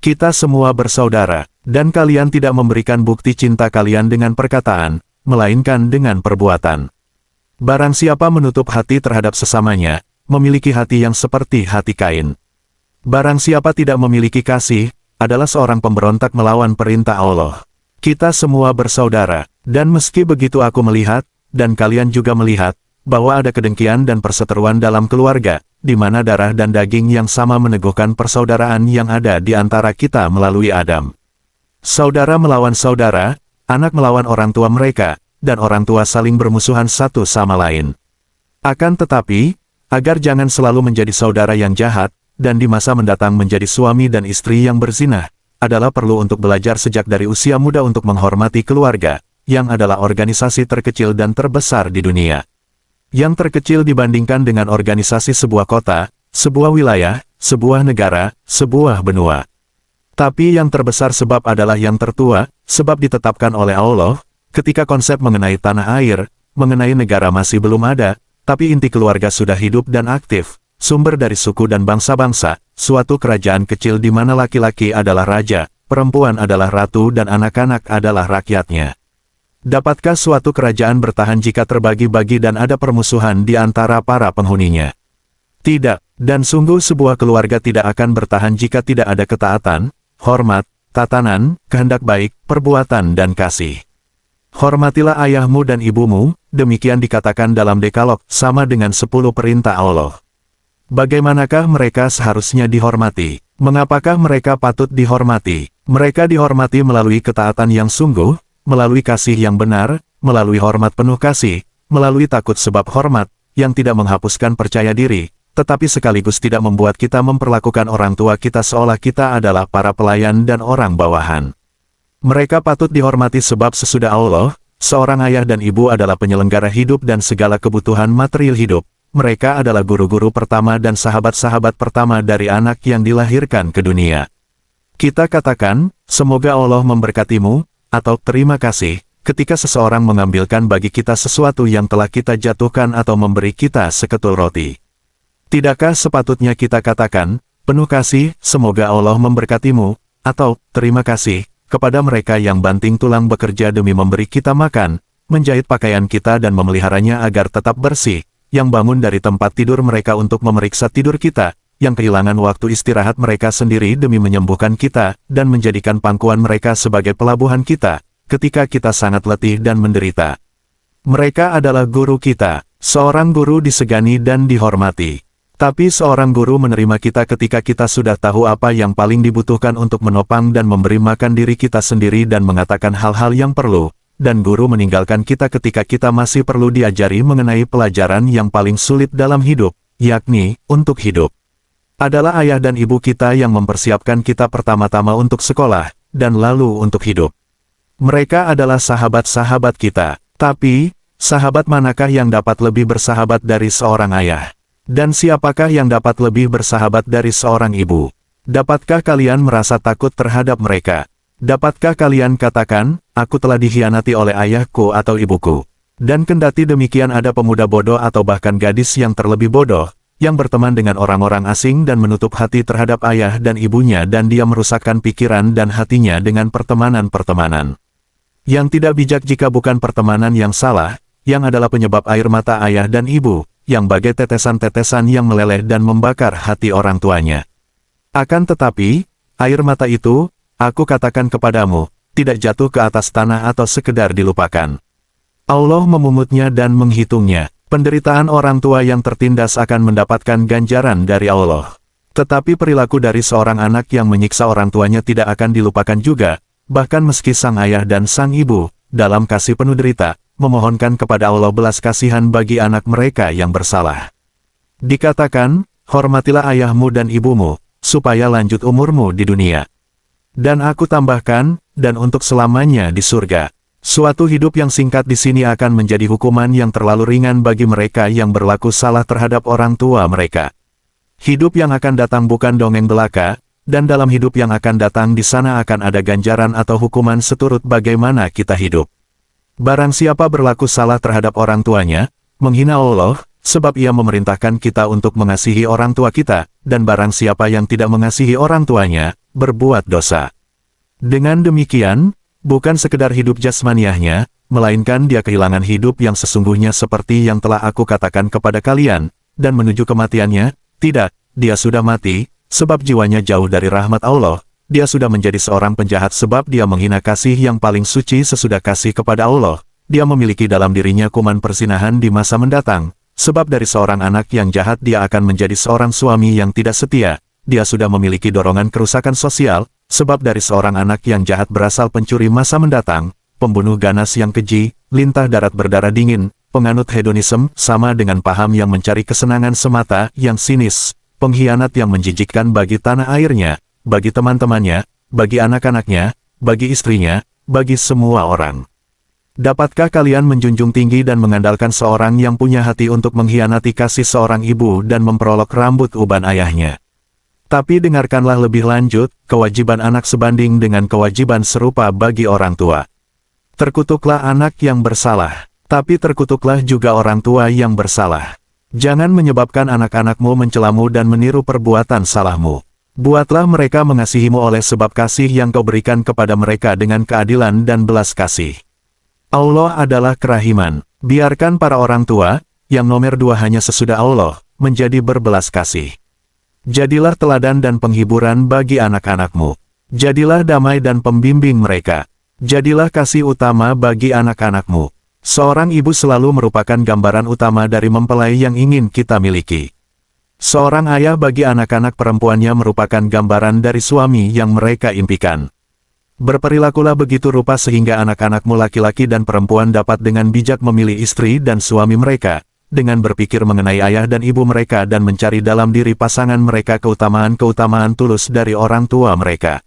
Kita semua bersaudara, dan kalian tidak memberikan bukti cinta kalian dengan perkataan, melainkan dengan perbuatan. Barang siapa menutup hati terhadap sesamanya, memiliki hati yang seperti hati Kain. Barang siapa tidak memiliki kasih, adalah seorang pemberontak melawan perintah Allah. Kita semua bersaudara, dan meski begitu aku melihat, dan kalian juga melihat, bahwa ada kedengkian dan perseteruan dalam keluarga, di mana darah dan daging yang sama meneguhkan persaudaraan yang ada di antara kita melalui Adam. Saudara melawan saudara, anak melawan orang tua mereka, dan orang tua saling bermusuhan satu sama lain. Akan tetapi, agar jangan selalu menjadi saudara yang jahat, dan di masa mendatang menjadi suami dan istri yang berzina, adalah perlu untuk belajar sejak dari usia muda untuk menghormati keluarga, yang adalah organisasi terkecil dan terbesar di dunia. Yang terkecil dibandingkan dengan organisasi sebuah kota, sebuah wilayah, sebuah negara, sebuah benua. Tapi yang terbesar sebab adalah yang tertua, sebab ditetapkan oleh Allah, ketika konsep mengenai tanah air, mengenai negara masih belum ada, tapi inti keluarga sudah hidup dan aktif, sumber dari suku dan bangsa-bangsa, suatu kerajaan kecil di mana laki-laki adalah raja, perempuan adalah ratu dan anak-anak adalah rakyatnya. Dapatkah suatu kerajaan bertahan jika terbagi-bagi dan ada permusuhan di antara para penghuninya? Tidak, dan sungguh sebuah keluarga tidak akan bertahan jika tidak ada ketaatan, hormat, tatanan, kehendak baik, perbuatan dan kasih. Hormatilah ayahmu dan ibumu, demikian dikatakan dalam Dekalog, sama dengan 10 perintah Allah. Bagaimanakah mereka seharusnya dihormati? Mengapakah mereka patut dihormati? Mereka dihormati melalui ketaatan yang sungguh, melalui kasih yang benar, melalui hormat penuh kasih, melalui takut sebab hormat, yang tidak menghapuskan percaya diri, tetapi sekaligus tidak membuat kita memperlakukan orang tua kita seolah kita adalah para pelayan dan orang bawahan. Mereka patut dihormati sebab sesudah Allah, seorang ayah dan ibu adalah penyelenggara hidup dan segala kebutuhan material hidup. Mereka adalah guru-guru pertama dan sahabat-sahabat pertama dari anak yang dilahirkan ke dunia. Kita katakan, semoga Allah memberkatimu, atau terima kasih, ketika seseorang mengambilkan bagi kita sesuatu yang telah kita jatuhkan atau memberi kita seketul roti. Tidakkah sepatutnya kita katakan, penuh kasih, semoga Allah memberkatimu, atau terima kasih, kepada mereka yang banting tulang bekerja demi memberi kita makan, menjahit pakaian kita dan memeliharanya agar tetap bersih, yang bangun dari tempat tidur mereka untuk memeriksa tidur kita, yang kehilangan waktu istirahat mereka sendiri demi menyembuhkan kita, dan menjadikan pangkuan mereka sebagai pelabuhan kita, ketika kita sangat letih dan menderita. Mereka adalah guru kita, seorang guru disegani dan dihormati. Tapi seorang guru menerima kita ketika kita sudah tahu apa yang paling dibutuhkan untuk menopang dan memberi makan diri kita sendiri dan mengatakan hal-hal yang perlu, dan guru meninggalkan kita ketika kita masih perlu diajari mengenai pelajaran yang paling sulit dalam hidup, yakni, untuk hidup. Adalah ayah dan ibu kita yang mempersiapkan kita pertama-tama untuk sekolah, dan lalu untuk hidup. Mereka adalah sahabat-sahabat kita. Tapi, sahabat manakah yang dapat lebih bersahabat dari seorang ayah? Dan siapakah yang dapat lebih bersahabat dari seorang ibu? Dapatkah kalian merasa takut terhadap mereka? Dapatkah kalian katakan, aku telah dikhianati oleh ayahku atau ibuku? Dan kendati demikian ada pemuda bodoh atau bahkan gadis yang terlebih bodoh, yang berteman dengan orang-orang asing dan menutup hati terhadap ayah dan ibunya dan dia merusakkan pikiran dan hatinya dengan pertemanan-pertemanan. Yang tidak bijak jika bukan pertemanan yang salah, yang adalah penyebab air mata ayah dan ibu, yang bagai tetesan-tetesan yang meleleh dan membakar hati orang tuanya. Akan tetapi, air mata itu, aku katakan kepadamu, tidak jatuh ke atas tanah atau sekedar dilupakan. Allah memungutnya dan menghitungnya. Penderitaan orang tua yang tertindas akan mendapatkan ganjaran dari Allah. Tetapi perilaku dari seorang anak yang menyiksa orang tuanya tidak akan dilupakan juga, bahkan meski sang ayah dan sang ibu, dalam kasih penuh derita, memohonkan kepada Allah belas kasihan bagi anak mereka yang bersalah. Dikatakan, hormatilah ayahmu dan ibumu, supaya lanjut umurmu di dunia. Dan aku tambahkan, dan untuk selamanya di surga. Suatu hidup yang singkat di sini akan menjadi hukuman yang terlalu ringan bagi mereka yang berlaku salah terhadap orang tua mereka. Hidup yang akan datang bukan dongeng belaka, dan dalam hidup yang akan datang di sana akan ada ganjaran atau hukuman seturut bagaimana kita hidup. Barang siapa berlaku salah terhadap orang tuanya, menghina Allah, sebab ia memerintahkan kita untuk mengasihi orang tua kita, dan barang siapa yang tidak mengasihi orang tuanya, berbuat dosa. Dengan demikian, bukan sekedar hidup jasmaniahnya, melainkan dia kehilangan hidup yang sesungguhnya seperti yang telah aku katakan kepada kalian, dan menuju kematiannya, tidak, dia sudah mati, sebab jiwanya jauh dari rahmat Allah, dia sudah menjadi seorang penjahat sebab dia menghina kasih yang paling suci sesudah kasih kepada Allah, dia memiliki dalam dirinya kuman persinahan di masa mendatang, sebab dari seorang anak yang jahat dia akan menjadi seorang suami yang tidak setia, dia sudah memiliki dorongan kerusakan sosial, sebab dari seorang anak yang jahat berasal pencuri masa mendatang, pembunuh ganas yang keji, lintah darat berdarah dingin, penganut hedonisme, sama dengan paham yang mencari kesenangan semata, yang sinis, pengkhianat yang menjijikkan bagi tanah airnya, bagi teman-temannya, bagi anak-anaknya, bagi istrinya, bagi semua orang. Dapatkah kalian menjunjung tinggi dan mengandalkan seorang yang punya hati untuk mengkhianati kasih seorang ibu dan memperolok rambut uban ayahnya? Tapi dengarkanlah lebih lanjut, kewajiban anak sebanding dengan kewajiban serupa bagi orang tua. Terkutuklah anak yang bersalah, tapi terkutuklah juga orang tua yang bersalah. Jangan menyebabkan anak-anakmu mencelamu dan meniru perbuatan salahmu. Buatlah mereka mengasihimu oleh sebab kasih yang kau berikan kepada mereka dengan keadilan dan belas kasih. Allah adalah kerahiman. Biarkan para orang tua, yang nomor dua hanya sesudah Allah, menjadi berbelas kasih. Jadilah teladan dan penghiburan bagi anak-anakmu. Jadilah damai dan pembimbing mereka. Jadilah kasih utama bagi anak-anakmu. Seorang ibu selalu merupakan gambaran utama dari mempelai yang ingin kita miliki. Seorang ayah bagi anak-anak perempuannya merupakan gambaran dari suami yang mereka impikan. Berperilakulah begitu rupa sehingga anak-anakmu laki-laki dan perempuan dapat dengan bijak memilih istri dan suami mereka, dengan berpikir mengenai ayah dan ibu mereka dan mencari dalam diri pasangan mereka keutamaan-keutamaan tulus dari orang tua mereka.